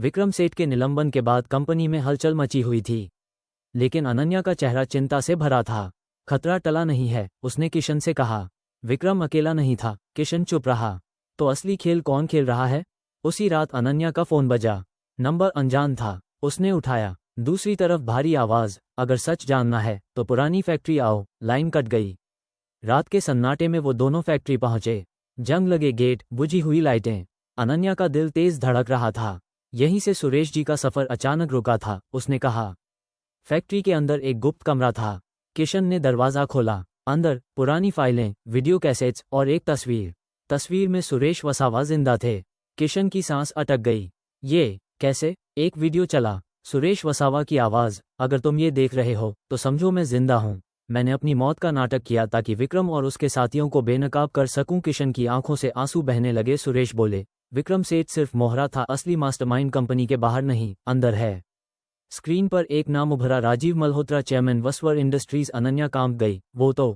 विक्रम सेठ के निलंबन के बाद कंपनी में हलचल मची हुई थी, लेकिन अनन्या का चेहरा चिंता से भरा था। खतरा टला नहीं है, उसने किशन से कहा। विक्रम अकेला नहीं था। किशन चुप रहा। तो असली खेल कौन खेल रहा है? उसी रात अनन्या का फोन बजा। नंबर अनजान था। उसने उठाया। दूसरी तरफ भारी आवाज, अगर सच जानना है तो पुरानी फैक्ट्री आओ। लाइन कट गई। रात के सन्नाटे में वो दोनों फैक्ट्री पहुंचे। जंग लगे गेट, बुझी हुई लाइटें। अनन्या का दिल तेज धड़क रहा था। यहीं से सुरेश जी का सफर अचानक रुका था। उसने कहा। फैक्ट्री के अंदर एक गुप्त कमरा था। किशन ने दरवाजा खोला। अंदर पुरानी फाइलें, वीडियो कैसेट्स और एक तस्वीर। तस्वीर में सुरेश वसावा जिंदा थे। किशन की सांस अटक गई। ये कैसे? एक वीडियो चला। सुरेश वसावा की आवाज, अगर तुम ये देख रहे हो तो समझो मैं जिंदा हूं। मैंने अपनी मौत का नाटक किया ताकि विक्रम और उसके साथियों को बेनकाब कर सकूं। किशन की आंखों से आंसू बहने लगे। सुरेश बोले, विक्रम सेठ सिर्फ मोहरा था, असली मास्टरमाइंड कंपनी के बाहर नहीं, अंदर है। स्क्रीन पर एक नाम उभरा, राजीव मल्होत्रा, चेयरमैन वसवर इंडस्ट्रीज। अनन्या कांप गई। वो तो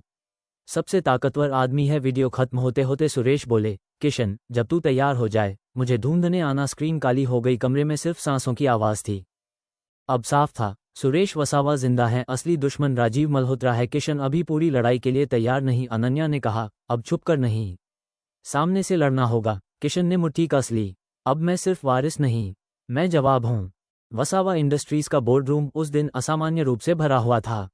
सबसे ताकतवर आदमी है। वीडियो खत्म होते होते सुरेश बोले, किशन जब तू तैयार हो जाए मुझे ढूंढने आना। स्क्रीन काली हो गई। कमरे में सिर्फ सांसों की आवाज थी। अब साफ था, सुरेश वसावा जिंदा है, असली दुश्मन राजीव मल्होत्रा है। किशन अभी पूरी लड़ाई के लिए तैयार नहीं। अनन्या ने कहा, अब छुप कर नहीं, सामने से लड़ना होगा। किशन ने मुट्ठी कस ली। अब मैं सिर्फ वारिस नहीं, मैं जवाब हूं। वसावा इंडस्ट्रीज का बोर्डरूम उस दिन असामान्य रूप से भरा हुआ था।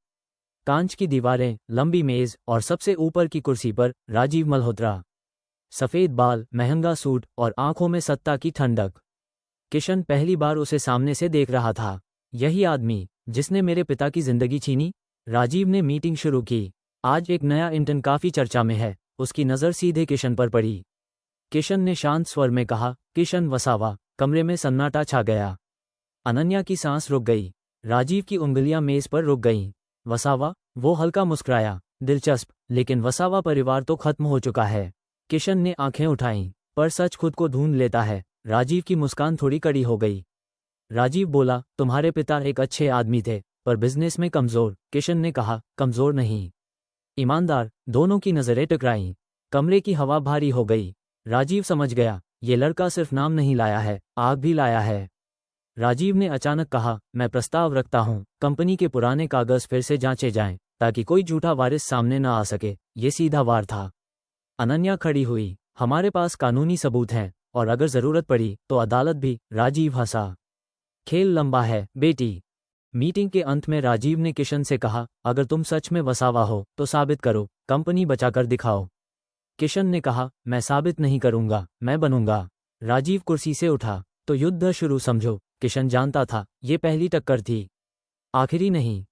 कांच की दीवारें, लंबी मेज और सबसे ऊपर की कुर्सी पर राजीव मल्होत्रा। सफेद बाल, महंगा सूट और आंखों में सत्ता की ठंडक। किशन पहली बार उसे सामने से देख रहा था। यही आदमी जिसने मेरे पिता की जिंदगी छीनी। राजीव ने मीटिंग शुरू की। आज एक नया इंटर्न काफी चर्चा में है। उसकी नज़र सीधे किशन पर पड़ी। किशन ने शांत स्वर में कहा, किशन वसावा। कमरे में सन्नाटा छा गया। अनन्या की सांस रुक गई। राजीव की उंगलियां मेज पर रुक गईं। वसावा? वो हल्का मुस्कुराया। दिलचस्प, लेकिन वसावा परिवार तो खत्म हो चुका है। किशन ने आंखें उठाईं। पर सच खुद को ढूंढ लेता है। राजीव की मुस्कान थोड़ी कड़ी हो गई। राजीव बोला, तुम्हारे पिता एक अच्छे आदमी थे, पर बिजनेस में कमजोर। किशन ने कहा, कमजोर नहीं, ईमानदार। दोनों की नजरें टकराईं। कमरे की हवा भारी हो गई। राजीव समझ गया, ये लड़का सिर्फ नाम नहीं लाया है, आग भी लाया है। राजीव ने अचानक कहा, मैं प्रस्ताव रखता हूं, कंपनी के पुराने कागज फिर से जांचे जाएं, ताकि कोई झूठा वारिस सामने न आ सके। ये सीधा वार था। अनन्या खड़ी हुई। हमारे पास कानूनी सबूत हैं, और अगर जरूरत पड़ी तो अदालत भी। राजीव हंसा। खेल लंबा है बेटी। मीटिंग के अंत में राजीव ने किशन से कहा, अगर तुम सच में वसावा हो तो साबित करो, कंपनी बचाकर दिखाओ। किशन ने कहा, मैं साबित नहीं करूंगा, मैं बनूंगा। राजीव कुर्सी से उठा। तो युद्ध शुरू समझो। किशन जानता था, ये पहली टक्कर थी, आखिरी नहीं।